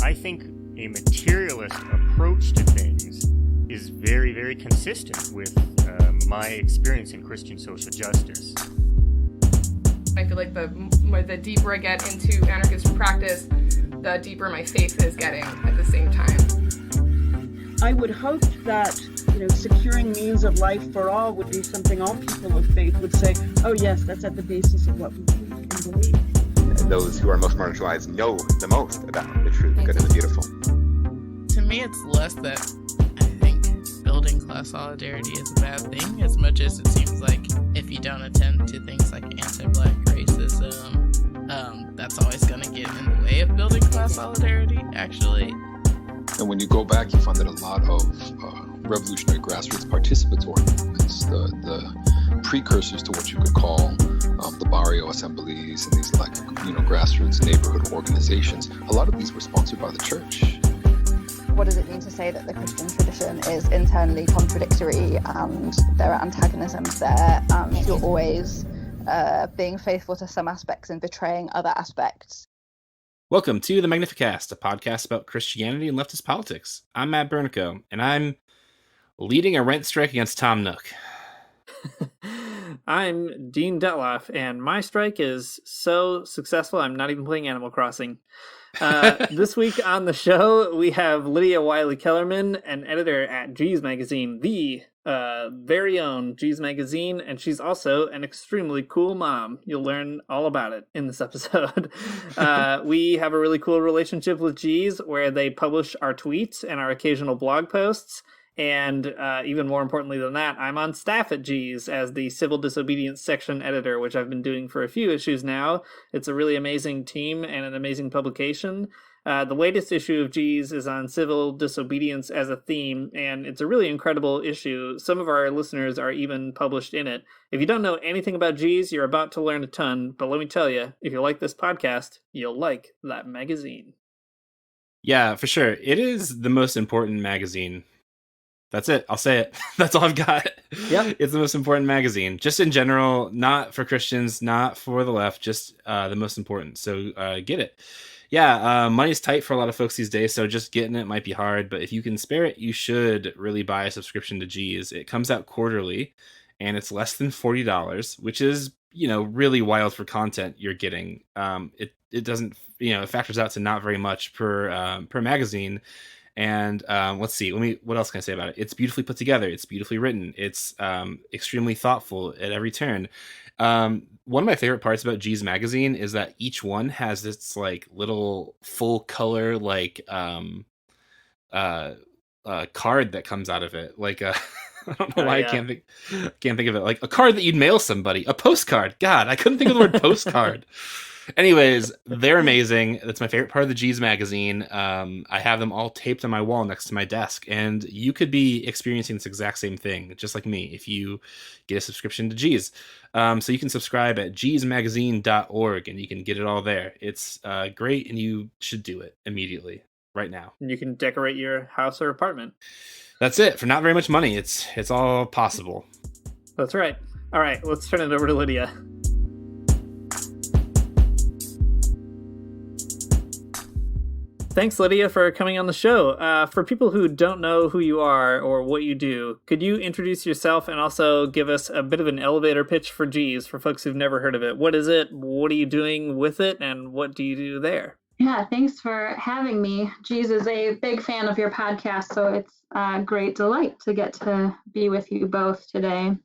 I think a materialist approach to things is very, very consistent with my experience in Christian social justice. I feel like the deeper I get into anarchist practice, the deeper my faith is getting at the same time. I would hope that, securing means of life for all would be something all people of faith would say, oh yes, that's at the basis of what we believe. Those who are most marginalized know the most about the true, good, and the beautiful. To me, it's less that I think building class solidarity is a bad thing, as much as it seems like if you don't attend to things like anti-Black racism, that's always going to get in the way of building class solidarity, actually. And when you go back, you find that a lot of revolutionary grassroots participatory movements, the precursors to what you could call the barrio assemblies and these grassroots neighborhood organizations, a lot of these were sponsored by the church. What does it mean to say that the Christian tradition is internally contradictory and there are antagonisms there and you're always being faithful to some aspects and betraying other aspects? Welcome to the Magnificast, a podcast about Christianity and leftist politics. I'm Matt Bernico, and I'm leading a rent strike against Tom Nook. I'm Dean Detloff, and my strike is so successful I'm not even playing Animal Crossing. This week on the show, we have Lydia Wylie-Kellerman, an editor at G's Magazine, the very own G's Magazine, and she's also an extremely cool mom. You'll learn all about it in this episode. We have a really cool relationship with G's, where they publish our tweets and our occasional blog posts. And even more importantly than that, I'm on staff at G's as the Civil Disobedience section editor, which I've been doing for a few issues now. It's a really amazing team and an amazing publication. The latest issue of G's is on civil disobedience as a theme, and it's a really incredible issue. Some of our listeners are even published in it. If you don't know anything about G's, you're about to learn a ton, but let me tell you, if you like this podcast, you'll like that magazine. Yeah, for sure. It is the most important magazine. That's it. I'll say it. That's all I've got. Yep. It's the most important magazine. Just in general, not for Christians, not for the left, just the most important. So get it. Yeah, money's tight for a lot of folks these days, so just getting it might be hard. But if you can spare it, you should really buy a subscription to G's. It comes out quarterly, and it's less than $40, which is, really wild for content you're getting. It doesn't, it factors out to not very much per magazine. And let's see, what else can I say about it? It's beautifully put together. It's beautifully written. It's extremely thoughtful at every turn. One of my favorite parts about G's Magazine is that each one has this little full color card that comes out of it. I don't know why I can't think of it. Like a card that you'd mail somebody, a postcard. God, I couldn't think of the word postcard. Anyways, they're amazing. That's my favorite part of the G's Magazine. I have them all taped on my wall next to my desk, and you could be experiencing this exact same thing, just like me, if you get a subscription to G's. So you can subscribe at gsmagazine.org, and you can get it all there. It's great, and you should do it immediately, right now. And you can decorate your house or apartment. That's it. For not very much money, it's all possible. That's right. All right, let's turn it over to Lydia. Thanks, Lydia, for coming on the show. For people who don't know who you are or what you do, could you introduce yourself and also give us a bit of an elevator pitch for G's for folks who've never heard of it? What is it? What are you doing with it? And what do you do there? Yeah, thanks for having me. G's is a big fan of your podcast, so it's a great delight to get to be with you both today.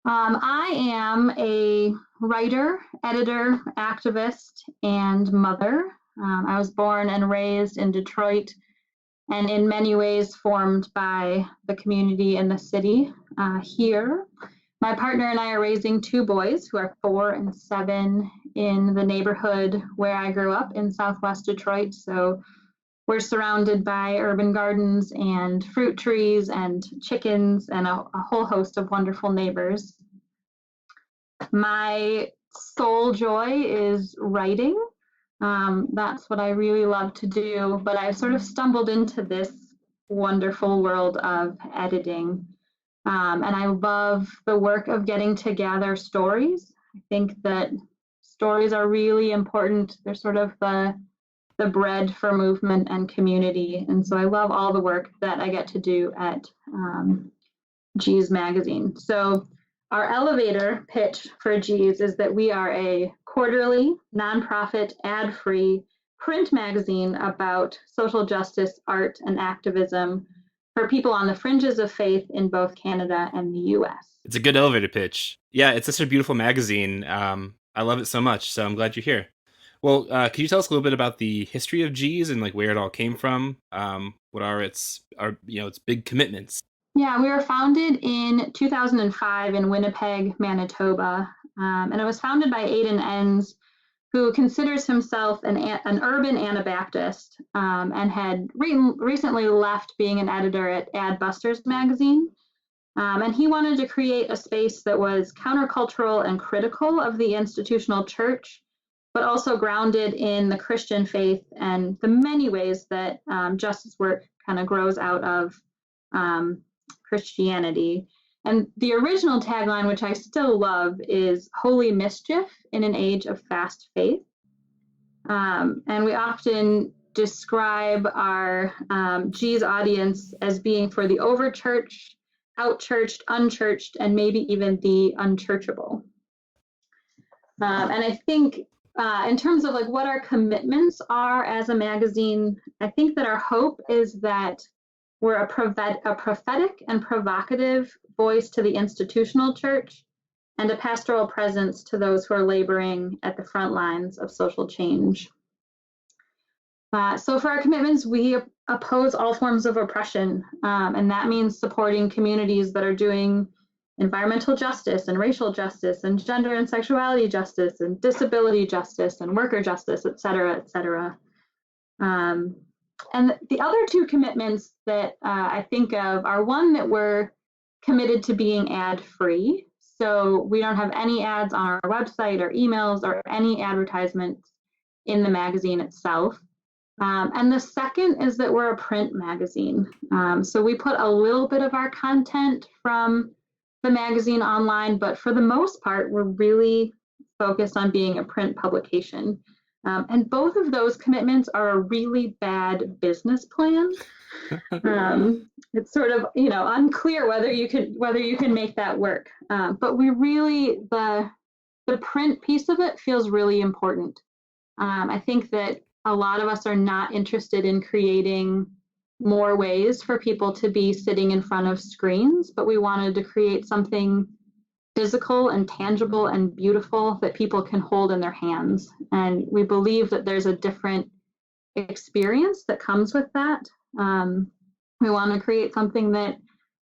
I am a writer, editor, activist, and mother. I was born and raised in Detroit and in many ways formed by the community in the city here. My partner and I are raising two boys who are 4 and 7 in the neighborhood where I grew up in Southwest Detroit. So we're surrounded by urban gardens and fruit trees and chickens and a whole host of wonderful neighbors. My sole joy is writing. That's what I really love to do, but I've sort of stumbled into this wonderful world of editing. And I love the work of getting to gather stories. I think that stories are really important. They're sort of the the bread for movement and community. And so I love all the work that I get to do at G's Magazine. So our elevator pitch for G's is that we are a quarterly, nonprofit, ad-free print magazine about social justice, art, and activism for people on the fringes of faith in both Canada and the US. It's a good elevator pitch. Yeah, it's such a beautiful magazine. I love it so much, so I'm glad you're here. Well, can you tell us a little bit about the history of G's and like where it all came from? What are its big commitments? Yeah, we were founded in 2005 in Winnipeg, Manitoba, and it was founded by Aidan Enns, who considers himself an urban Anabaptist and had recently left being an editor at Adbusters magazine. And he wanted to create a space that was countercultural and critical of the institutional church, but also grounded in the Christian faith and the many ways that justice work kind of grows out of Christianity. And the original tagline, which I still love, is "Holy Mischief in an Age of Fast Faith." And we often describe our G's audience as being for the over-churched, out-churched, unchurched, and maybe even the unchurchable. And I think in terms of like what our commitments are as a magazine, I think that our hope is that we're a prophetic and provocative voice to the institutional church and a pastoral presence to those who are laboring at the front lines of social change. So for our commitments, we oppose all forms of oppression, and that means supporting communities that are doing environmental justice and racial justice and gender and sexuality justice and disability justice and worker justice, et cetera, et cetera. And the other two commitments that I think of are one that we're committed to being ad-free. So we don't have any ads on our website or emails or any advertisements in the magazine itself. And the second is that we're a print magazine. So we put a little bit of our content from the magazine online, but for the most part, we're really focused on being a print publication. And both of those commitments are a really bad business plan. It's sort of, unclear whether you can make that work. But we really, the print piece of it feels really important. I think that a lot of us are not interested in creating more ways for people to be sitting in front of screens, but we wanted to create something physical and tangible and beautiful that people can hold in their hands. And we believe that there's a different experience that comes with that. We want to create something that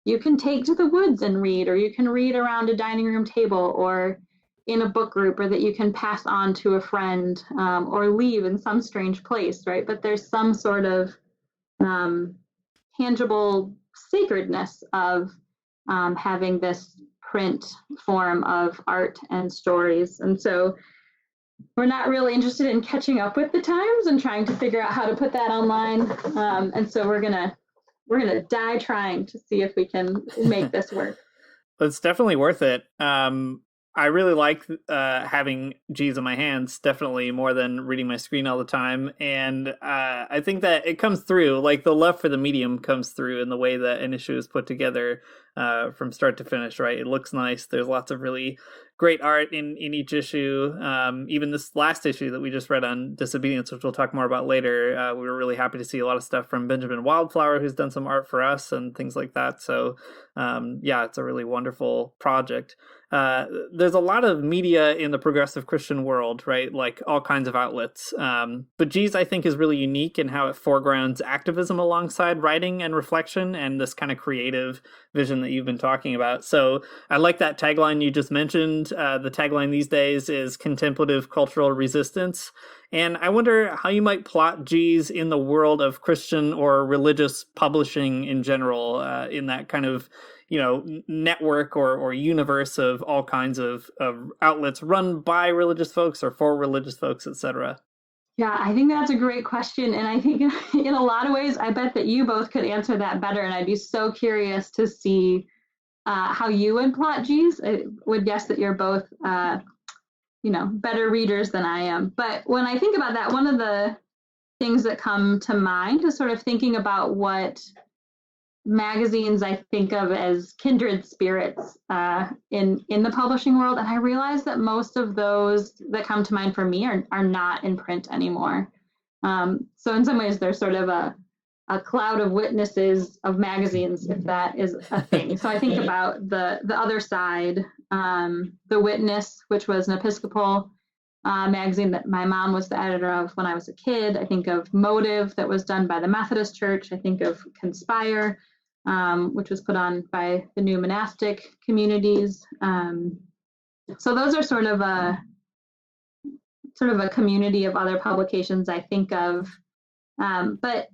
you can take to the woods and read, or you can read around a dining room table or in a book group, or that you can pass on to a friend or leave in some strange place, right? But there's some sort of tangible sacredness of having this print form of art and stories. And so we're not really interested in catching up with the times and trying to figure out how to put that online. And so we're gonna die trying to see if we can make this work. It's definitely worth it. I really like having G's in my hands, definitely more than reading my screen all the time. And I think that it comes through, like the love for the medium comes through in the way that an issue is put together from start to finish, right? It looks nice. There's lots of really great art in each issue. Even this last issue that we just read on Disobedience, which we'll talk more about later, we were really happy to see a lot of stuff from Benjamin Wildflower, who's done some art for us and things like that. So yeah, it's a really wonderful project. There's a lot of media in the progressive Christian world, right? Like all kinds of outlets. But G's, I think, is really unique in how it foregrounds activism alongside writing and reflection and this kind of creative vision that you've been talking about. So I like that tagline you just mentioned. The tagline these days is contemplative cultural resistance. And I wonder how you might plot G's in the world of Christian or religious publishing in general, in that kind of network or universe of all kinds of outlets run by religious folks or for religious folks, etc. Yeah, I think that's a great question. And I think in a lot of ways, I bet that you both could answer that better. And I'd be so curious to see how you would plot G's. I would guess that you're both, better readers than I am. But when I think about that, one of the things that come to mind is sort of thinking about what magazines I think of as kindred spirits in the publishing world, and I realize that most of those that come to mind for me are not in print anymore. So in some ways, there's sort of a cloud of witnesses of magazines, if that is a thing. So I think about the other side, The Witness, which was an Episcopal magazine that my mom was the editor of when I was a kid. I think of Motive, that was done by the Methodist Church. I think of Conspire, which was put on by the New Monastic Communities. So those are sort of a community of other publications I think of. But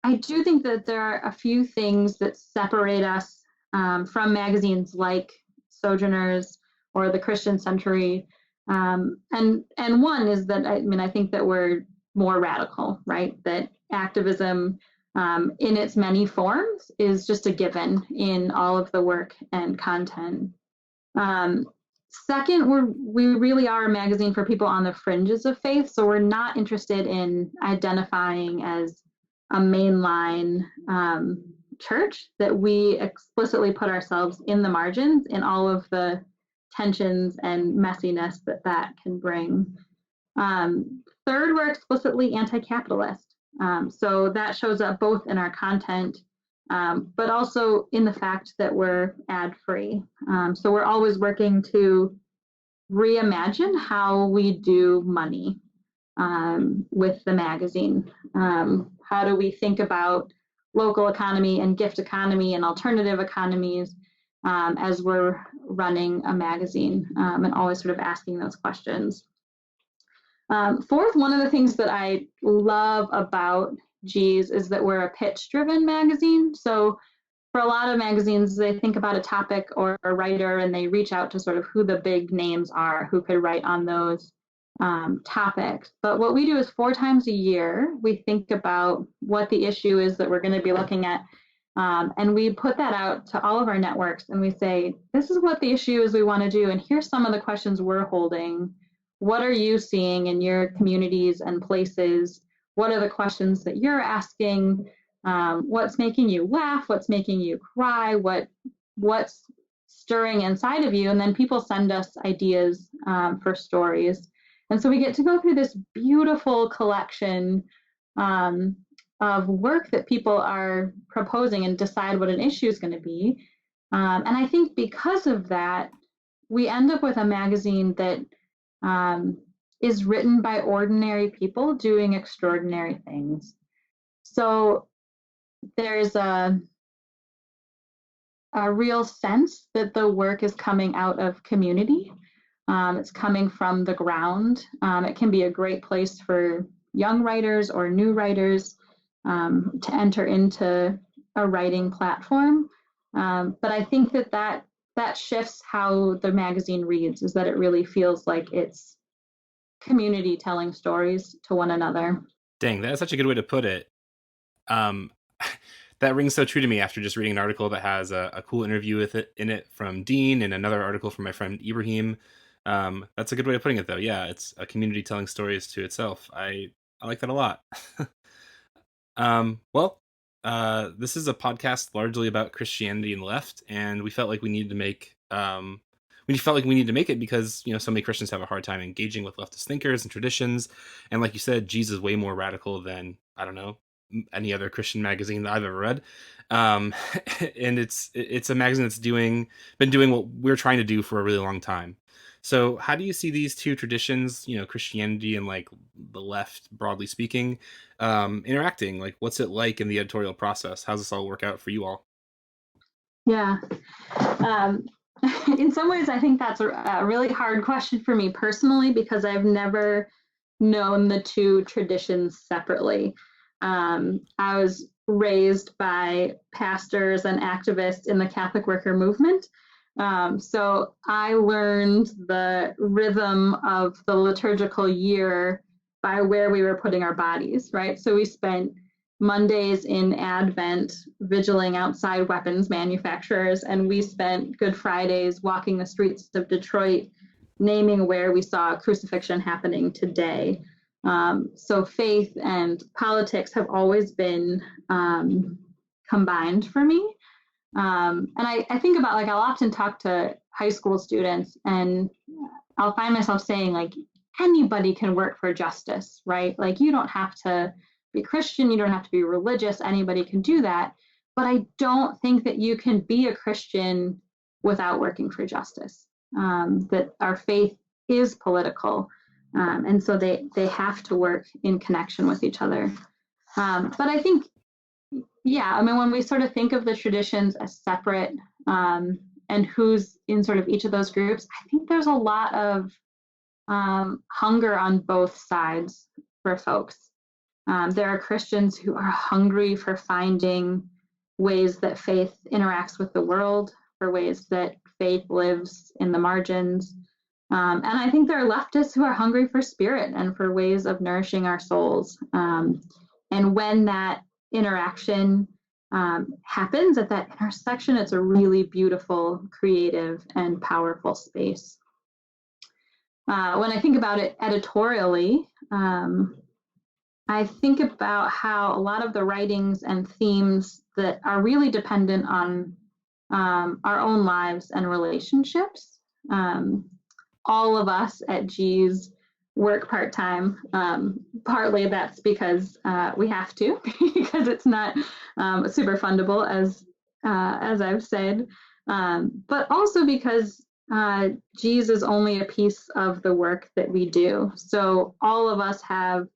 I do think that there are a few things that separate us from magazines like Sojourners or the Christian Century. And one is that, I think that we're more radical, right? That activism in its many forms is just a given in all of the work and content. Second, we really are a magazine for people on the fringes of faith. So we're not interested in identifying as a mainline church, that we explicitly put ourselves in the margins in all of the tensions and messiness that can bring. Third, we're explicitly anti-capitalist. So that shows up both in our content, but also in the fact that we're ad-free. So we're always working to reimagine how we do money with the magazine. How do we think about local economy and gift economy and alternative economies as we're running a magazine, and always sort of asking those questions. Fourth, one of the things that I love about G's is that we're a pitch-driven magazine. So for a lot of magazines, they think about a topic or a writer and they reach out to sort of who the big names are who could write on those topics. But what we do is 4 times a year, we think about what the issue is that we're going to be looking at. And we put that out to all of our networks and we say, this is what the issue is we want to do. And here's some of the questions we're holding. What are you seeing in your communities and places? What are the questions that you're asking? What's making you laugh? What's making you cry? What's stirring inside of you? And then people send us ideas for stories. And so we get to go through this beautiful collection of work that people are proposing and decide what an issue is going to be. And I think because of that, we end up with a magazine that is written by ordinary people doing extraordinary things. So there's a real sense that the work is coming out of community. It's coming from the ground. It can be a great place for young writers or new writers to enter into a writing platform. But I think that shifts how the magazine reads, is that it really feels like it's community telling stories to one another. Dang, that's such a good way to put it. That rings so true to me after just reading an article that has a cool interview in it from Dean and another article from my friend Ibrahim. That's a good way of putting it, though. Yeah, it's a community telling stories to itself. I like that a lot. This is a podcast largely about Christianity and the left, and we felt like we needed to make it because so many Christians have a hard time engaging with leftist thinkers and traditions, and like you said, Jesus is way more radical than any other Christian magazine that I've ever read, and it's a magazine that's been doing what we're trying to do for a really long time. So how do you see these two traditions, Christianity and like the left, broadly speaking, interacting? Like, what's it like in the editorial process? How's this all work out for you all? Yeah. In some ways, I think that's a really hard question for me personally, because I've never known the two traditions separately. I was raised by pastors and activists in the Catholic worker movement. So I learned the rhythm of the liturgical year by where we were putting our bodies, right? So we spent Mondays in Advent vigiling outside weapons manufacturers, and we spent Good Fridays walking the streets of Detroit, naming where we saw crucifixion happening today. So faith and politics have always been combined for me. And I think about, like, I'll often talk to high school students, and I'll find myself saying, like, anybody can work for justice, right? Like, you don't have to be Christian, you don't have to be religious, anybody can do that. But I don't think that you can be a Christian without working for justice, that our faith is political. And so they have to work in connection with each other. But I think, yeah, I mean, when we sort of think of the traditions as separate, and who's in sort of each of those groups, I think there's a lot of hunger on both sides for folks. There are Christians who are hungry for finding ways that faith interacts with the world, for ways that faith lives in the margins. And I think there are leftists who are hungry for spirit and for ways of nourishing our souls. And when that interaction happens at that intersection, it's a really beautiful, creative, and powerful space. When I think about it editorially, I think about how a lot of the writings and themes that are really dependent on our own lives and relationships. All of us at G's work part-time. Partly that's because we have to, because it's not super fundable, as I've said, but also because G's is only a piece of the work that we do. So all of us have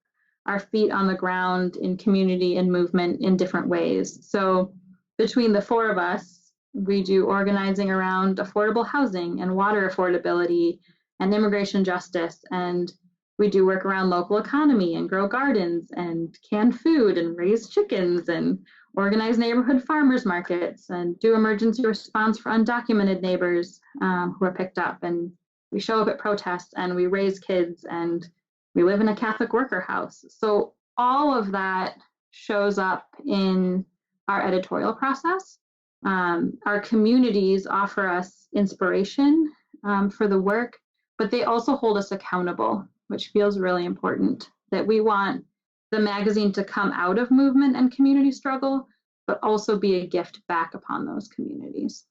our feet on the ground in community and movement in different ways. So between the four of us, we do organizing around affordable housing and water affordability and immigration justice, and we do work around local economy and grow gardens and can food and raise chickens and organize neighborhood farmers markets and do emergency response for undocumented neighbors who are picked up. And we show up at protests and we raise kids and we live in a Catholic worker house. So all of that shows up in our editorial process. Our communities offer us inspiration for the work, but they also hold us accountable, which feels really important, that we want the magazine to come out of movement and community struggle, but also be a gift back upon those communities.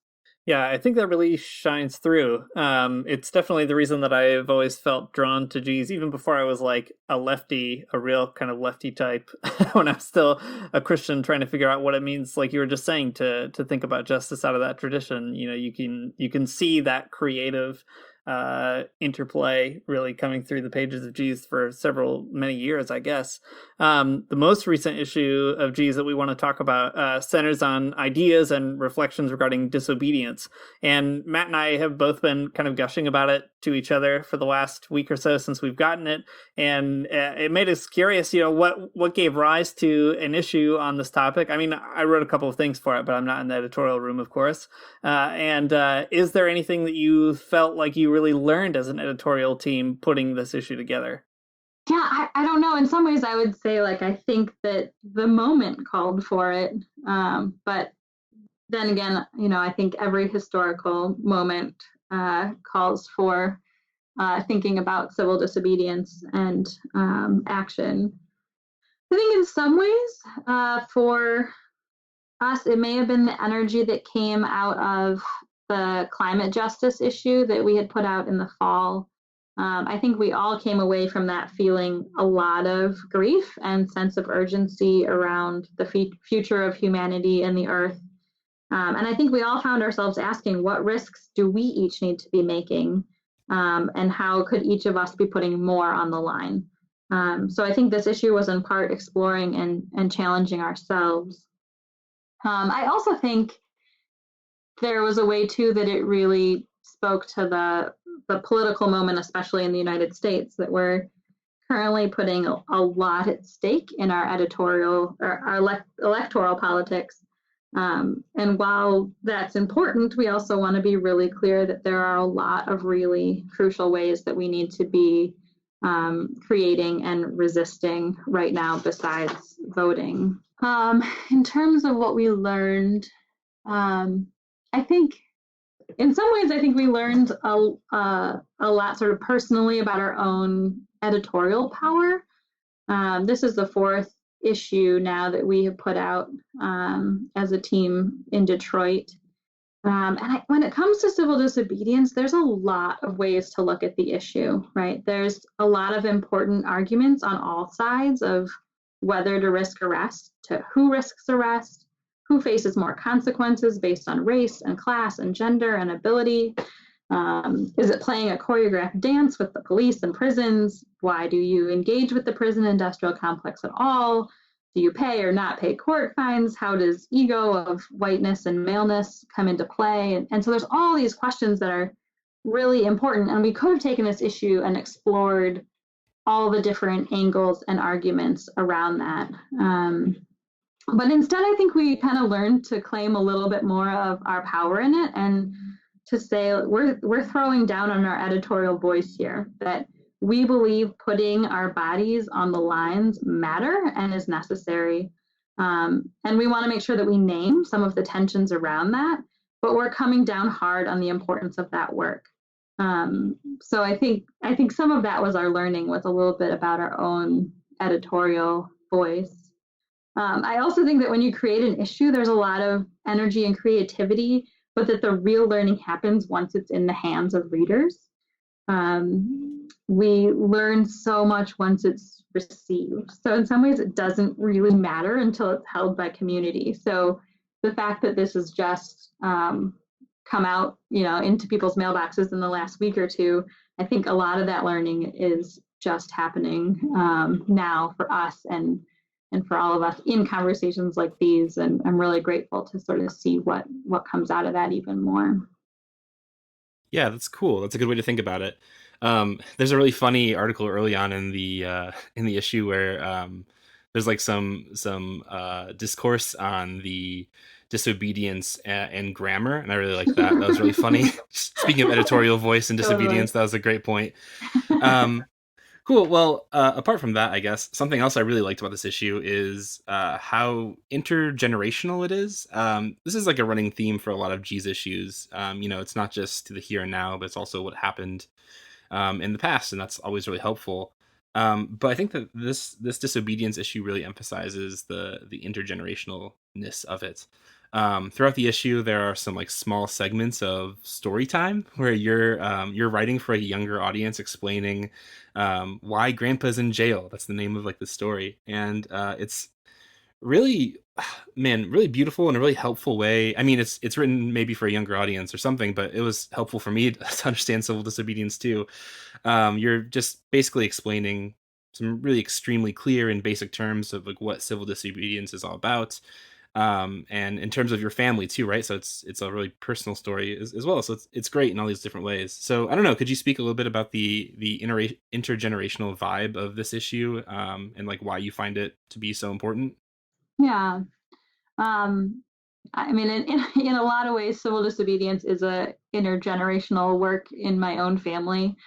Yeah, I think that really shines through. It's definitely the reason that I've always felt drawn to G's, even before I was like a lefty, a real kind of lefty type, when I'm still a Christian trying to figure out what it means, like you were just saying, to think about justice out of that tradition. You know, you can see that creative interplay really coming through the pages of G's for many years, I guess. The most recent issue of G's that we want to talk about centers on ideas and reflections regarding disobedience. And Matt and I have both been kind of gushing about it to each other for the last week or so since we've gotten it. And it made us curious, you know, what gave rise to an issue on this topic. I mean, I wrote a couple of things for it, but I'm not in the editorial room, of course. And is there anything that you felt like you really learned as an editorial team putting this issue together? Yeah, I don't know. In some ways, I would say, like, I think that the moment called for it. But then again, you know, I think every historical moment calls for thinking about civil disobedience and action. I think in some ways, for us, it may have been the energy that came out of the climate justice issue that we had put out in the fall. I think we all came away from that feeling a lot of grief and sense of urgency around the future of humanity and the earth. And I think we all found ourselves asking, what risks do we each need to be making? And how could each of us be putting more on the line? So I think this issue was in part exploring and challenging ourselves. I also think there was a way, too, that it really spoke to the political moment, especially in the United States, that we're currently putting a lot at stake in our editorial or our electoral politics. And while that's important, we also want to be really clear that there are a lot of really crucial ways that we need to be creating and resisting right now besides voting. In terms of what we learned, I think in some ways, I think we learned a lot sort of personally about our own editorial power. This is the fourth issue now that we have put out as a team in Detroit. When it comes to civil disobedience, there's a lot of ways to look at the issue, right? There's a lot of important arguments on all sides of whether to risk arrest, to who risks arrest, who faces more consequences based on race and class and gender and ability. Is it playing a choreographed dance with the police and prisons? Why do you engage with the prison industrial complex at all? Do you pay or not pay court fines? How does ego of whiteness and maleness come into play? And so there's all these questions that are really important. And we could have taken this issue and explored all the different angles and arguments around that. But instead, I think we kind of learned to claim a little bit more of our power in it and to say we're throwing down on our editorial voice here, that we believe putting our bodies on the lines matter and is necessary. And we want to make sure that we name some of the tensions around that, but we're coming down hard on the importance of that work. So I think some of that was our learning, was a little bit about our own editorial voice. I also think that when you create an issue, there's a lot of energy and creativity, but that the real learning happens once it's in the hands of readers. We learn so much once it's received. So in some ways, it doesn't really matter until it's held by community. So the fact that this has just come out, into people's mailboxes in the last week or two, I think a lot of that learning is just happening now for us and for all of us in conversations like these. And I'm really grateful to sort of see what comes out of that even more. Yeah, that's cool. That's a good way to think about it. There's a really funny article early on in the issue where there's like some discourse on the disobedience and grammar, and I really like that. That was really funny. Speaking of editorial voice and disobedience, that was a great point. Cool. Well, apart from that, I guess something else I really liked about this issue is how intergenerational it is. This is like a running theme for a lot of G's issues. It's not just to the here and now, but it's also what happened in the past, and that's always really helpful. But I think that this disobedience issue really emphasizes the intergenerationalness of it. Throughout the issue, there are some like small segments of story time where you're writing for a younger audience, explaining why Grandpa's in jail. That's the name of like the story, and it's really, really beautiful in a really helpful way. I mean, it's written maybe for a younger audience or something, but it was helpful for me to understand civil disobedience too. You're just basically explaining some really extremely clear and basic terms of like what civil disobedience is all about. And in terms of your family too, right? So it's a really personal story as well. So it's great in all these different ways. So I don't know, could you speak a little bit about the intergenerational vibe of this issue, and like why you find it to be so important? Yeah. I mean, in a lot of ways, civil disobedience is a intergenerational work in my own family.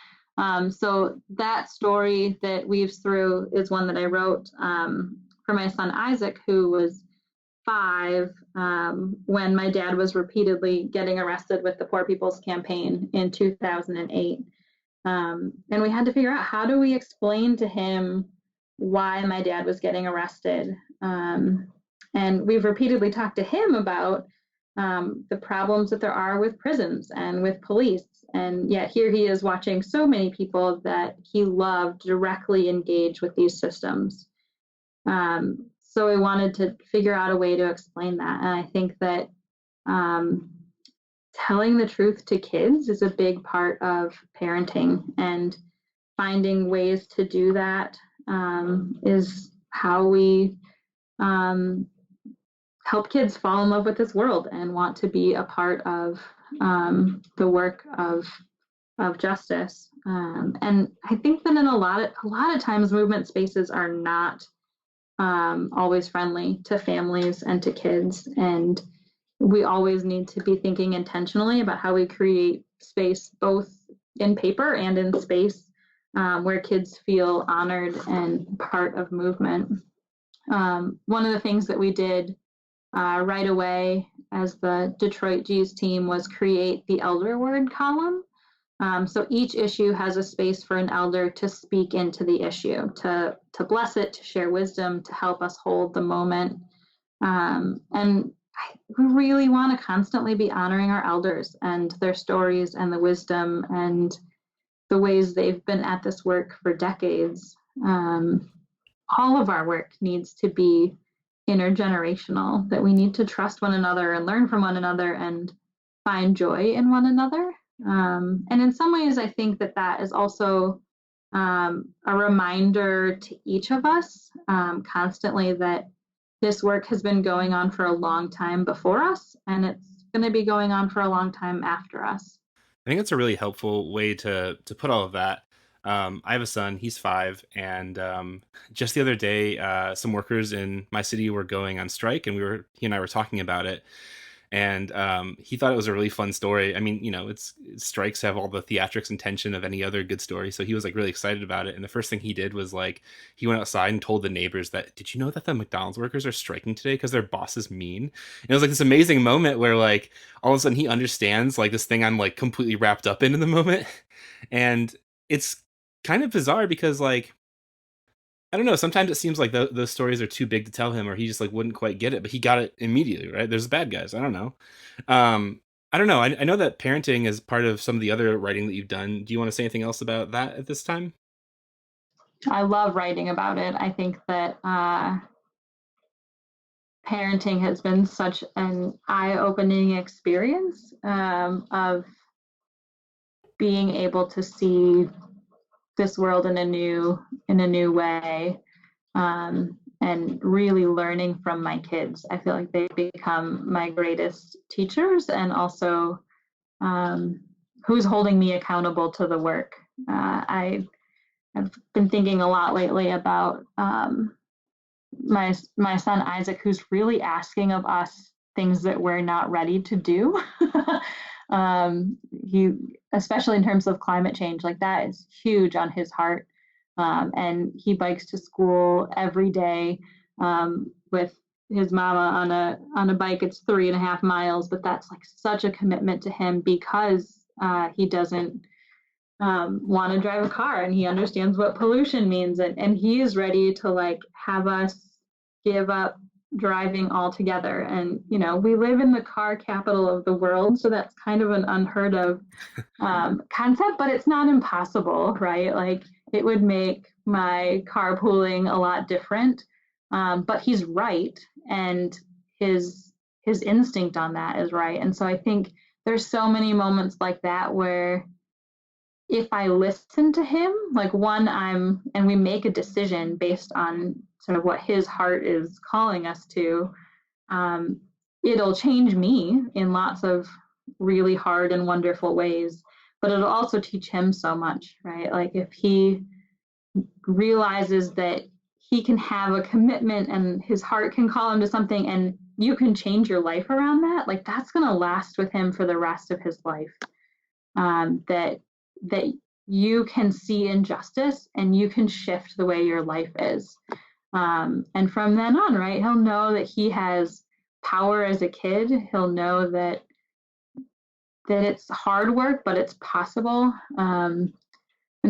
So that story that weaves through is one that I wrote for my son Isaac, who was 5 when my dad was repeatedly getting arrested with the Poor People's Campaign in 2008. And we had to figure out, how do we explain to him why my dad was getting arrested? And we've repeatedly talked to him about the problems that there are with prisons and with police. And yet here he is watching so many people that he loved directly engage with these systems. So we wanted to figure out a way to explain that. And I think that telling the truth to kids is a big part of parenting, and finding ways to do that is how we help kids fall in love with this world and want to be a part of the work of justice. And I think that in a lot of times, movement spaces are not always friendly to families and to kids, and we always need to be thinking intentionally about how we create space, both in paper and in space, where kids feel honored and part of movement. One of the things that we did right away as the Detroit G's team was create the elder word column. So each issue has a space for an elder to speak into the issue, to bless it, to share wisdom, to help us hold the moment. And we really want to constantly be honoring our elders and their stories and the wisdom and the ways they've been at this work for decades. All of our work needs to be intergenerational, that we need to trust one another and learn from one another and find joy in one another. And in some ways, I think that is also a reminder to each of us constantly that this work has been going on for a long time before us, and it's going to be going on for a long time after us. I think that's a really helpful way to put all of that. I have a son, he's 5, and just the other day, some workers in my city were going on strike, and he and I were talking about it. And he thought it was a really fun story. I mean, strikes have all the theatrics and tension of any other good story. So he was like really excited about it. And the first thing he did was like, he went outside and told the neighbors that, did you know that the McDonald's workers are striking today because their boss is mean? And it was like this amazing moment where like all of a sudden he understands like this thing I'm like completely wrapped up in the moment. And it's kind of bizarre because like, I don't know. Sometimes it seems like those stories are too big to tell him, or he just like wouldn't quite get it. But he got it immediately, right? There's bad guys. I don't know. I don't know. I know that parenting is part of some of the other writing that you've done. Do you want to say anything else about that at this time? I love writing about it. I think that parenting has been such an eye-opening experience of being able to see this world in a new way, and really learning from my kids. I feel like they become my greatest teachers, and also who's holding me accountable to the work. I've been thinking a lot lately about my son Isaac, who's really asking of us things that we're not ready to do. He, especially in terms of climate change, like that is huge on his heart. And he bikes to school every day with his mama on a bike. It's 3.5 miles, but that's like such a commitment to him because he doesn't want to drive a car, and he understands what pollution means, and he is ready to like have us give up driving altogether. And we live in the car capital of the world, so that's kind of an unheard of concept, but it's not impossible, right? Like it would make my carpooling a lot different, but he's right, and his instinct on that is right. And so I think there's so many moments like that where if I listen to him, like and we make a decision based on sort of what his heart is calling us to, it'll change me in lots of really hard and wonderful ways, but it'll also teach him so much, right? Like if he realizes that he can have a commitment and his heart can call him to something and you can change your life around that, like that's going to last with him for the rest of his life. That you can see injustice and you can shift the way your life is. And from then on, right, he'll know that he has power as a kid. He'll know that it's hard work, but it's possible. And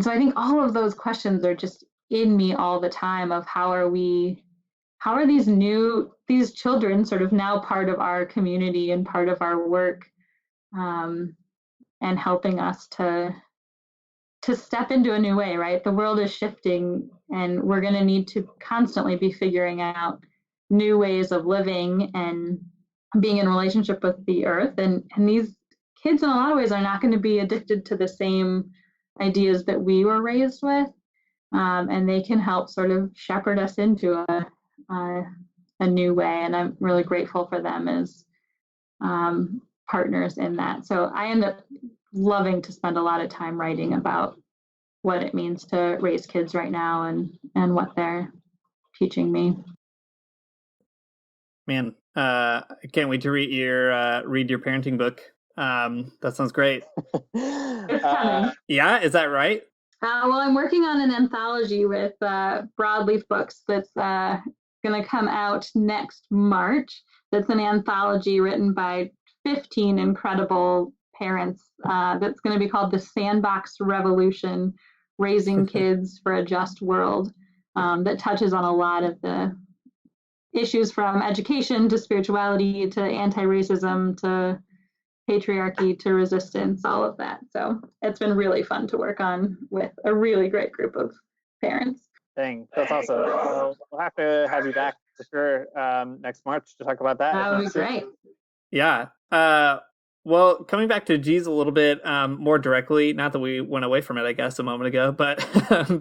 so I think all of those questions are just in me all the time of how are these children sort of now part of our community and part of our work, and helping us to step into a new way, right? The world is shifting, and we're going to need to constantly be figuring out new ways of living and being in relationship with the earth. And these kids, in a lot of ways, are not going to be addicted to the same ideas that we were raised with, and they can help sort of shepherd us into a new way. And I'm really grateful for them as partners in that. So I end up loving to spend a lot of time writing about what it means to raise kids right now and what they're teaching me. Man, I can't wait to read your parenting book. That sounds great. It's coming. Yeah, is that right? Well, I'm working on an anthology with Broadleaf Books that's going to come out next March. That's an anthology written by 15 incredible parents that's going to be called the Sandbox Revolution, Raising Kids for a Just World, that touches on a lot of the issues from education to spirituality to anti-racism to patriarchy to resistance, all of that. So it's been really fun to work on with a really great group of parents. Dang, that's awesome. We'll have to have you back for sure next March to talk about that. That would be great. Yeah. Well, coming back to G's a little bit more directly, not that we went away from it, I guess, a moment ago, but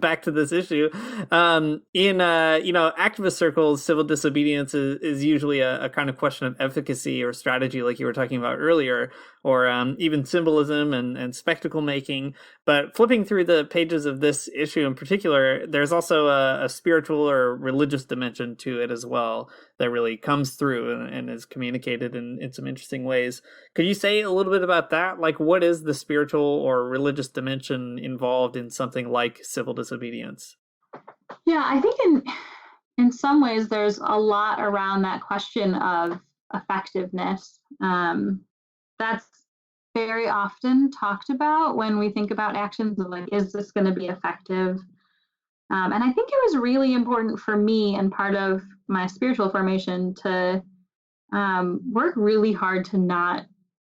back to this issue. In activist circles, civil disobedience is usually a kind of question of efficacy or strategy, like you were talking about earlier, or even symbolism and spectacle making. But flipping through the pages of this issue in particular, there's also a spiritual or religious dimension to it as well that really comes through and is communicated in some interesting ways. Could you say a little bit about that? Like, what is the spiritual or religious dimension involved in something like civil disobedience? Yeah, I think in some ways there's a lot around that question of effectiveness. That's very often talked about when we think about actions of like, is this going to be effective? And I think it was really important for me and part of my spiritual formation to work really hard to not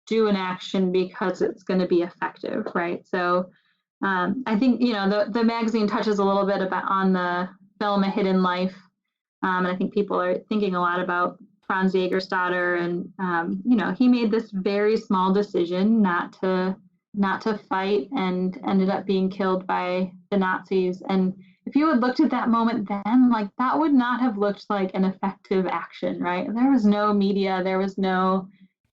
do an action because it's going to be effective, right? So I think, the magazine touches a little bit on the film A Hidden Life. And I think people are thinking a lot about Franz Jägerstätter, and he made this very small decision not to fight and ended up being killed by the Nazis. And if you had looked at that moment then, like, that would not have looked like an effective action, right? There was no media, there was no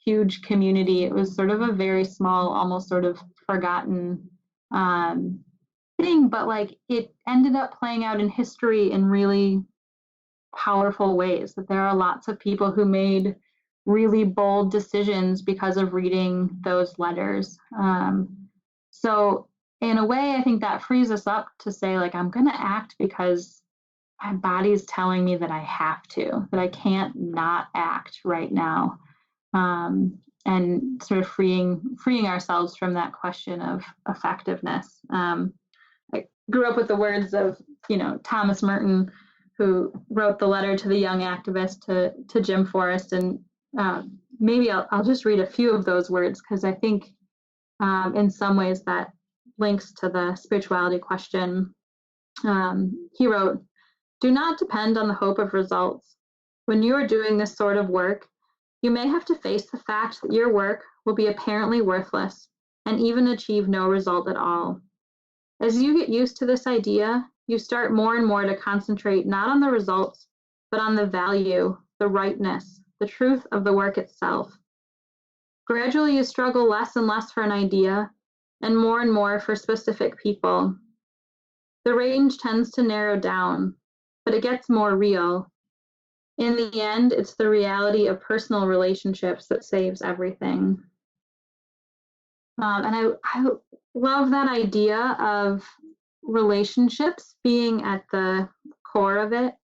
huge community. It was sort of a very small, almost sort of forgotten thing, but like it ended up playing out in history in really powerful ways. That there are lots of people who made really bold decisions because of reading those letters. So in a way, I think that frees us up to say, like, I'm going to act because my body's telling me that I have to, that I can't not act right now. And sort of freeing ourselves from that question of effectiveness. I grew up with the words of, Thomas Merton, who wrote the letter to the young activist to Jim Forrest. And maybe I'll just read a few of those words, because I think in some ways that links to the spirituality question. He wrote, "Do not depend on the hope of results. When you are doing this sort of work, you may have to face the fact that your work will be apparently worthless and even achieve no result at all. As you get used to this idea, you start more and more to concentrate not on the results, but on the value, the rightness, the truth of the work itself. Gradually, you struggle less and less for an idea and more for specific people. The range tends to narrow down, but it gets more real. In the end, it's the reality of personal relationships that saves everything." And I love that idea of relationships being at the core of it.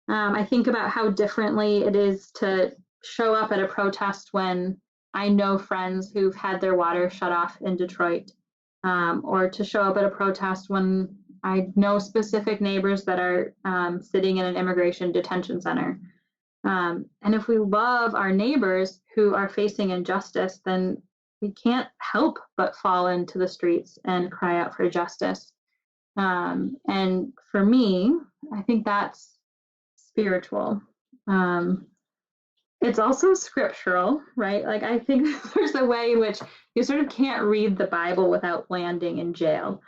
I think about how differently it is to show up at a protest when I know friends who've had their water shut off in Detroit, or to show up at a protest when I know specific neighbors that are sitting in an immigration detention center. And if we love our neighbors who are facing injustice, then we can't help but fall into the streets and cry out for justice. And for me, I think that's spiritual. It's also scriptural, right? Like, I think there's a way in which you sort of can't read the Bible without landing in jail.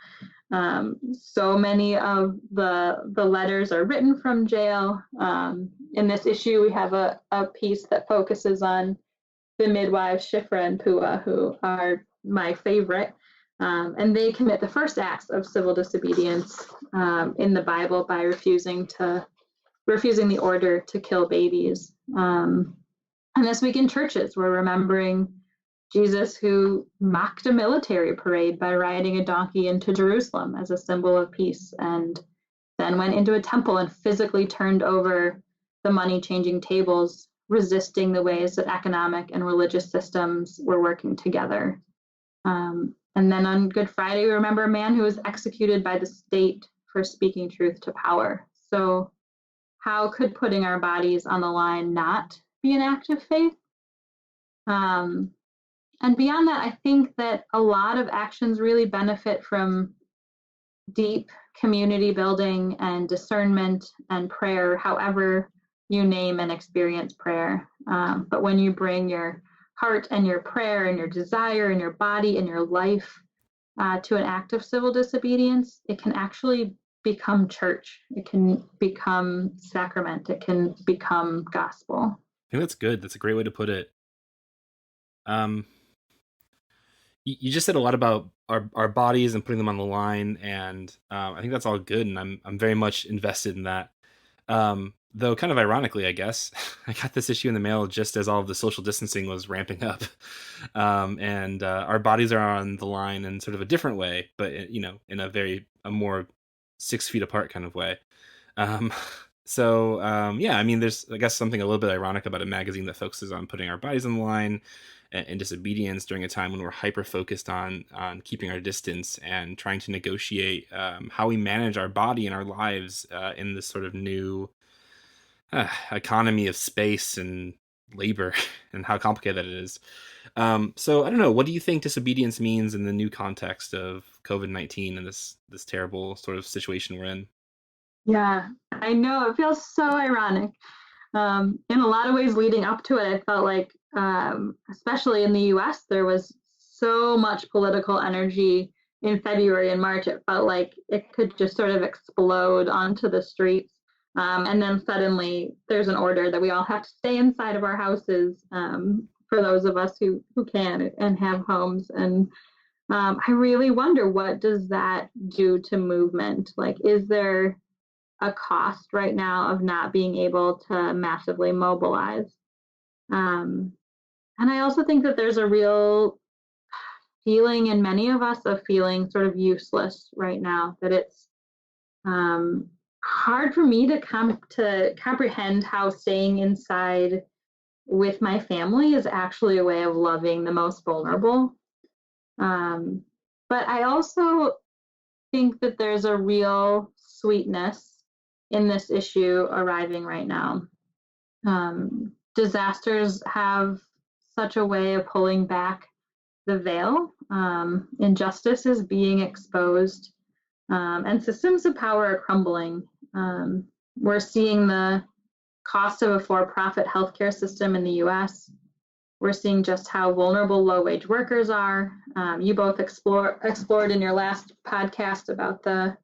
So many of the letters are written from jail. In this issue, we have a piece that focuses on the midwives Shifra and Pua, who are my favorite. And they commit the first acts of civil disobedience in the Bible by refusing the order to kill babies. And this week in churches, we're remembering Jesus, who mocked a military parade by riding a donkey into Jerusalem as a symbol of peace, and then went into a temple and physically turned over the money-changing tables, resisting the ways that economic and religious systems were working together. And then on Good Friday, we remember a man who was executed by the state for speaking truth to power. So how could putting our bodies on the line not be an act of faith? And beyond that, I think that a lot of actions really benefit from deep community building and discernment and prayer, however you name and experience prayer. But when you bring your heart and your prayer and your desire and your body and your life to an act of civil disobedience, it can actually become church. It can become sacrament. It can become gospel. I think that's good. That's a great way to put it. You just said a lot about our bodies and putting them on the line, and I think that's all good, and I'm very much invested in that. Though kind of ironically, I guess, I got this issue in the mail just as all of the social distancing was ramping up, and our bodies are on the line in sort of a different way, but in a more 6 feet apart kind of way. Yeah, I mean, there's, I guess, something a little bit ironic about a magazine that focuses on putting our bodies on the line and disobedience during a time when we're hyper focused on keeping our distance and trying to negotiate how we manage our body and our lives in this sort of new economy of space and labor and how complicated that it is. So I don't know, what do you think disobedience means in the new context of COVID-19 and this terrible sort of situation we're in? Yeah, I know. It feels so ironic. In a lot of ways leading up to it, I felt like, especially in the US, there was so much political energy in February and March. It felt like it could just sort of explode onto the streets. And then suddenly there's an order that we all have to stay inside of our houses, for those of us who can and have homes. And I really wonder, what does that do to movement? Like, is there a cost right now of not being able to massively mobilize? And I also think that there's a real feeling in many of us of feeling sort of useless right now, that it's hard for me to comprehend how staying inside with my family is actually a way of loving the most vulnerable. But I also think that there's a real sweetness in this issue arriving right now. Disasters have such a way of pulling back the veil. Injustice is being exposed, and systems of power are crumbling. We're seeing the cost of a for-profit healthcare system in the US. We're seeing just how vulnerable low-wage workers are. You both explored in your last podcast about the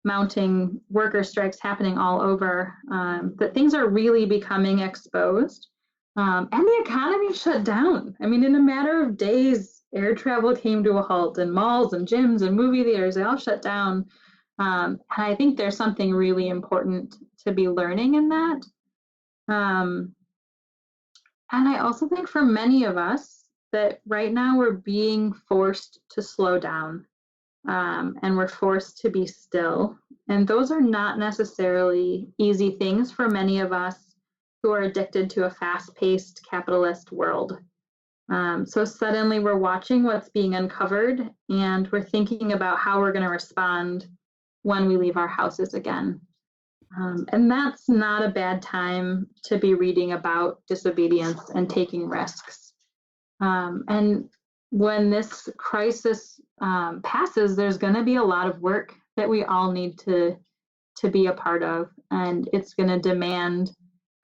mounting worker strikes happening all over, that things are really becoming exposed. And the economy shut down. I mean, in a matter of days, air travel came to a halt, and malls and gyms and movie theaters, they all shut down. And I think there's something really important to be learning in that. And I also think for many of us that right now we're being forced to slow down. And we're forced to be still. And those are not necessarily easy things for many of us who are addicted to a fast-paced capitalist world. So suddenly we're watching what's being uncovered, and we're thinking about how we're going to respond when we leave our houses again. And that's not a bad time to be reading about disobedience and taking risks. And when this crisis passes, there's going to be a lot of work that we all need to be a part of, and it's going to demand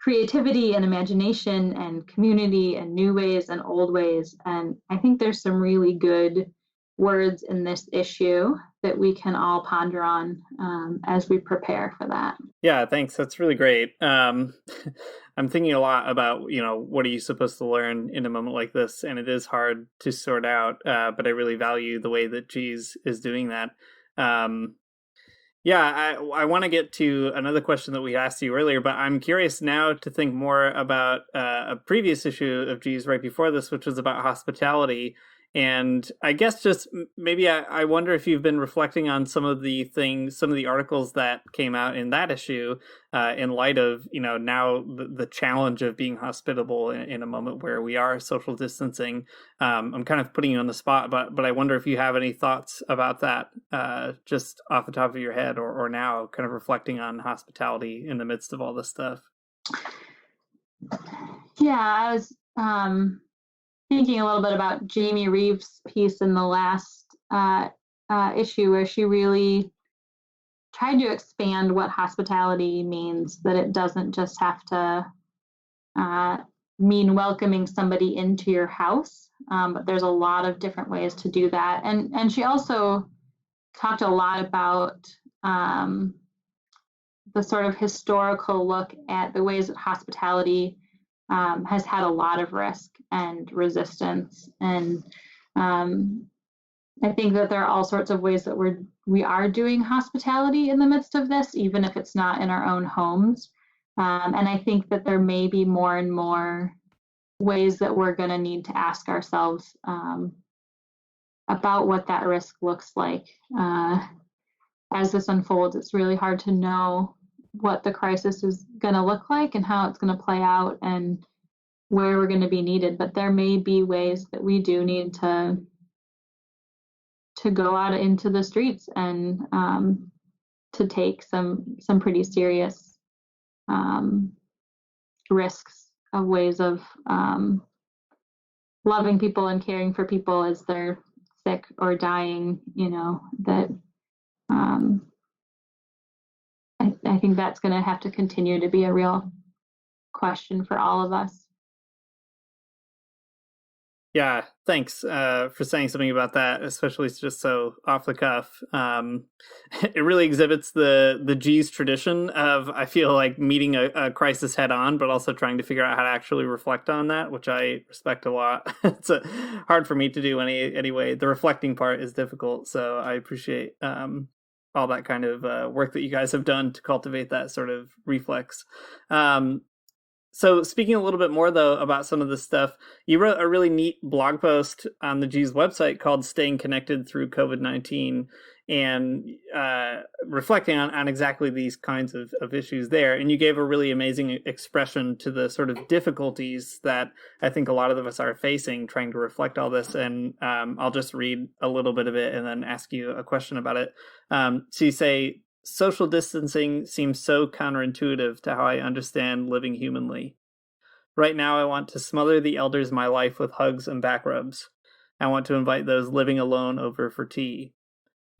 creativity and imagination and community and new ways and old ways. And I think there's some really good words in this issue that we can all ponder on as we prepare for that. Yeah, thanks. That's really great. I'm thinking a lot about, what are you supposed to learn in a moment like this? And it is hard to sort out, but I really value the way that G's is doing that. I want to get to another question that we asked you earlier, but I'm curious now to think more about a previous issue of G's right before this, which was about hospitality. And I guess just maybe I wonder if you've been reflecting on some of the articles that came out in that issue in light of, now the challenge of being hospitable in a moment where we are social distancing. I'm kind of putting you on the spot, but I wonder if you have any thoughts about that just off the top of your head or now kind of reflecting on hospitality in the midst of all this stuff. Yeah, I was thinking a little bit about Jamie Reeves' piece in the last issue, where she really tried to expand what hospitality means, that it doesn't just have to mean welcoming somebody into your house, but there's a lot of different ways to do that. And she also talked a lot about the sort of historical look at the ways that hospitality has had a lot of risk and resistance. And I think that there are all sorts of ways that we are doing hospitality in the midst of this, even if it's not in our own homes. And I think that there may be more and more ways that we're going to need to ask ourselves about what that risk looks like. As this unfolds, it's really hard to know what the crisis is going to look like and how it's going to play out and where we're going to be needed. But there may be ways that we do need to go out into the streets and to take some pretty serious risks of ways of loving people and caring for people as they're sick or dying, that I think that's going to have to continue to be a real question for all of us. Yeah, thanks for saying something about that, especially just so off the cuff. It really exhibits the G's tradition of, I feel like, meeting a crisis head on, but also trying to figure out how to actually reflect on that, which I respect a lot. It's hard for me to do anyway. The reflecting part is difficult, so I appreciate all that kind of work that you guys have done to cultivate that sort of reflex. So speaking a little bit more, though, about some of this stuff, you wrote a really neat blog post on the G's website called Staying Connected Through COVID-19 and reflecting on exactly these kinds of issues there. And you gave a really amazing expression to the sort of difficulties that I think a lot of us are facing trying to reflect all this. And I'll just read a little bit of it and then ask you a question about it. So you say, social distancing seems so counterintuitive to how I understand living humanly. Right now, I want to smother the elders in my life with hugs and back rubs. I want to invite those living alone over for tea.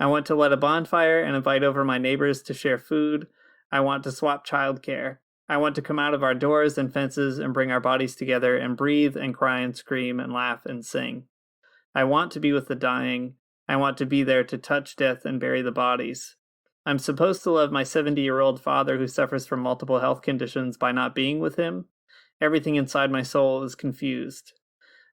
I want to light a bonfire and invite over my neighbors to share food. I want to swap childcare. I want to come out of our doors and fences and bring our bodies together and breathe and cry and scream and laugh and sing. I want to be with the dying. I want to be there to touch death and bury the bodies. I'm supposed to love my 70-year-old father who suffers from multiple health conditions by not being with him. Everything inside my soul is confused.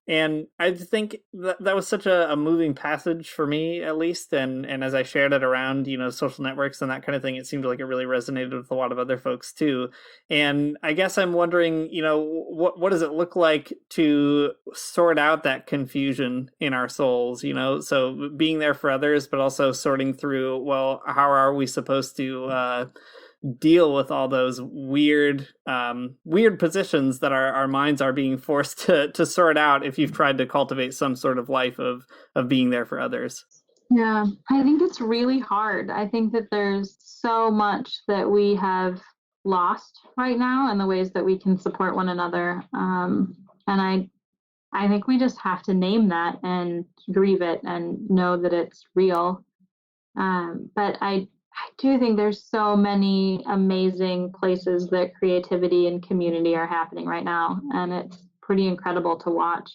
And I think that was such a moving passage for me, at least. And as I shared it around, social networks and that kind of thing, it seemed like it really resonated with a lot of other folks too. And I guess I'm wondering, what does it look like to sort out that confusion in our souls, so being there for others, but also sorting through, well, how are we supposed to deal with all those weird positions that our minds are being forced to sort out if you've tried to cultivate some sort of life of being there for others. Yeah, I think it's really hard. I think that there's so much that we have lost right now and the ways that we can support one another. And I think we just have to name that and grieve it and know that it's real. But I do think there's so many amazing places that creativity and community are happening right now, and it's pretty incredible to watch.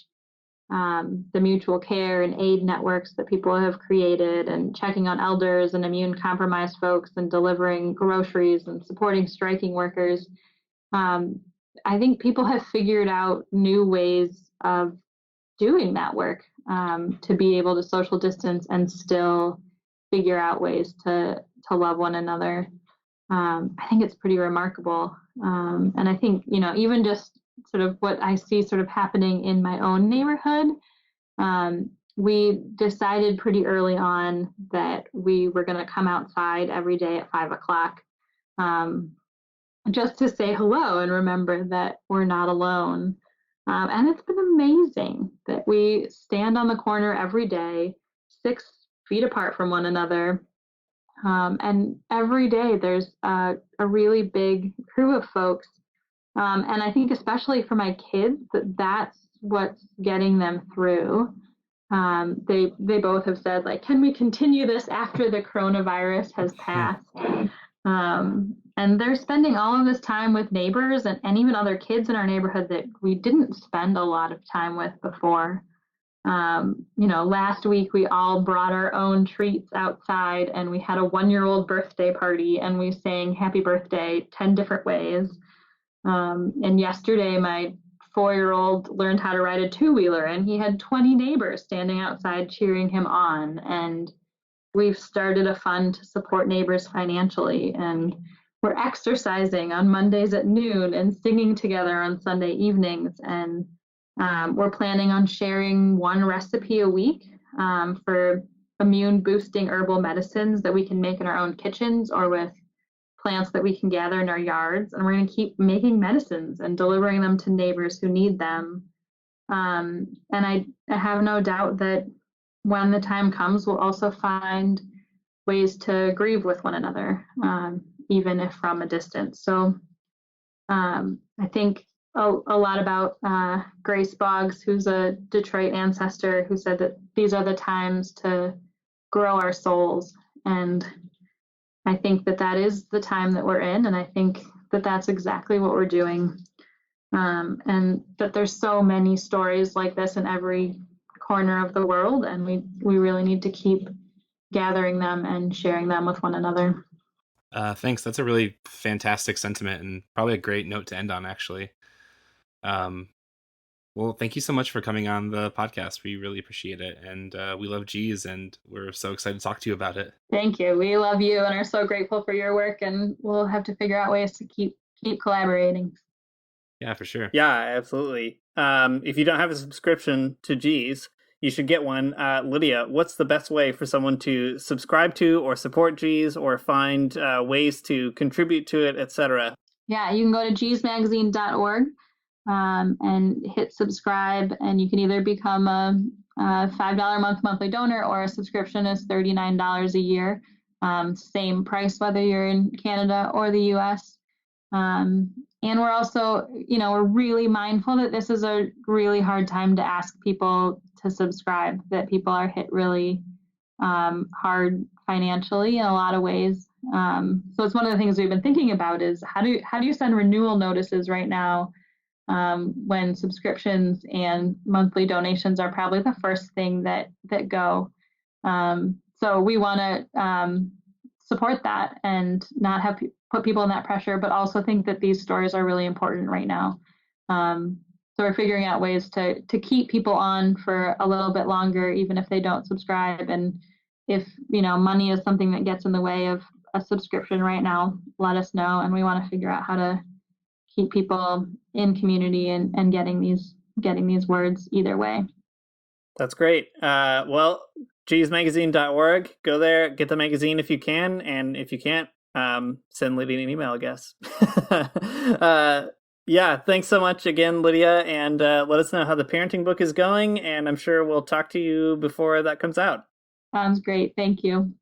The mutual care and aid networks that people have created, and checking on elders and immune compromised folks, and delivering groceries and supporting striking workers. I think people have figured out new ways of doing that work to be able to social distance and still figure out ways to love one another. I think it's pretty remarkable. And I think, even just sort of what I see sort of happening in my own neighborhood, we decided pretty early on that we were going to come outside every day at 5 o'clock, just to say hello and remember that we're not alone. And it's been amazing that we stand on the corner every day, 6 feet apart from one another. And every day there's a really big crew of folks. And I think especially for my kids, that's what's getting them through. They both have said, like, can we continue this after the coronavirus has passed? And they're spending all of this time with neighbors and even other kids in our neighborhood that we didn't spend a lot of time with before. Last week we all brought our own treats outside and we had a 1-year-old birthday party and we sang happy birthday 10 different ways. And yesterday my 4-year-old learned how to ride a 2-wheeler and he had 20 neighbors standing outside cheering him on. And we've started a fund to support neighbors financially, and we're exercising on Mondays at noon and singing together on Sunday evenings. And we're planning on sharing 1 recipe a week for immune boosting herbal medicines that we can make in our own kitchens or with plants that we can gather in our yards. And we're going to keep making medicines and delivering them to neighbors who need them. And I have no doubt that when the time comes, we'll also find ways to grieve with one another, even if from a distance. So I think a lot about Grace Boggs, who's a Detroit ancestor, who said that these are the times to grow our souls. And I think that is the time that we're in. And I think that that's exactly what we're doing. And that there's so many stories like this in every corner of the world. And we really need to keep gathering them and sharing them with one another. Thanks. That's a really fantastic sentiment and probably a great note to end on, actually. Well, thank you so much for coming on the podcast. We really appreciate it. And we love G's, and we're so excited to talk to you about it. Thank you. We love you and are so grateful for your work, and we'll have to figure out ways to keep collaborating. Yeah, for sure. Yeah, absolutely. If you don't have a subscription to G's, you should get one. Lydia, what's the best way for someone to subscribe to or support G's or find ways to contribute to it, etc.? Yeah, you can go to gsmagazine.org and hit subscribe, and you can either become a $5 a month monthly donor, or a subscription is $39 a year. Same price whether you're in Canada or the US. And we're also, we're really mindful that this is a really hard time to ask people to subscribe, that people are hit really hard financially in a lot of ways. So it's one of the things we've been thinking about is how do you send renewal notices right now when subscriptions and monthly donations are probably the first thing that go. So we want to support that and not have put people in that pressure, but also think that these stories are really important right now. So we're figuring out ways to keep people on for a little bit longer, even if they don't subscribe. And if, money is something that gets in the way of a subscription right now, let us know. And we want to figure out how to keep people in community and getting these words either way. That's great. Well, gsmagazine.org, go there, get the magazine if you can. And if you can't, send Lydia an email, I guess. Yeah, thanks so much again, Lydia, and let us know how the parenting book is going, and I'm sure we'll talk to you before that comes out. Sounds great. Thank you.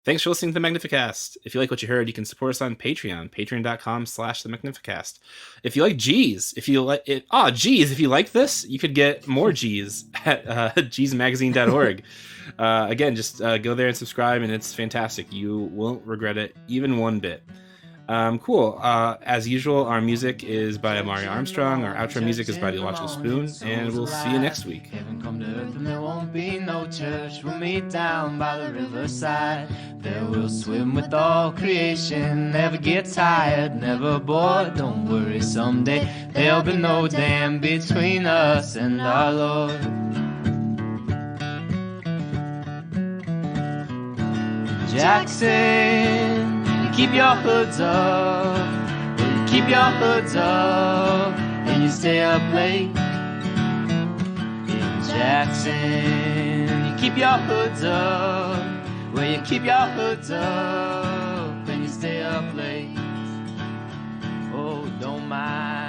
Thanks for listening to the Magnificast. If you like what you heard, you can support us on Patreon, patreon.com/the Magnificast. If you like G's, if you like this, you could get more G's at gsmagazine.org. Again, just go there and subscribe, and it's fantastic. You won't regret it even one bit. Cool. As usual, our music is by Amari Armstrong. Our outro music is by The Illogical Spoon, and we'll see you next week. Heaven come to earth and there won't be no church. We'll meet down by the riverside. There we'll swim with all creation. Never get tired, never bored. Don't worry, someday there'll be no dam between us and our Lord. Jackson, keep your hoods up, keep your hoods up, and you stay up late. Jackson. You keep your hoods up. Well, you keep your hoods up and you stay up late. Oh, don't mind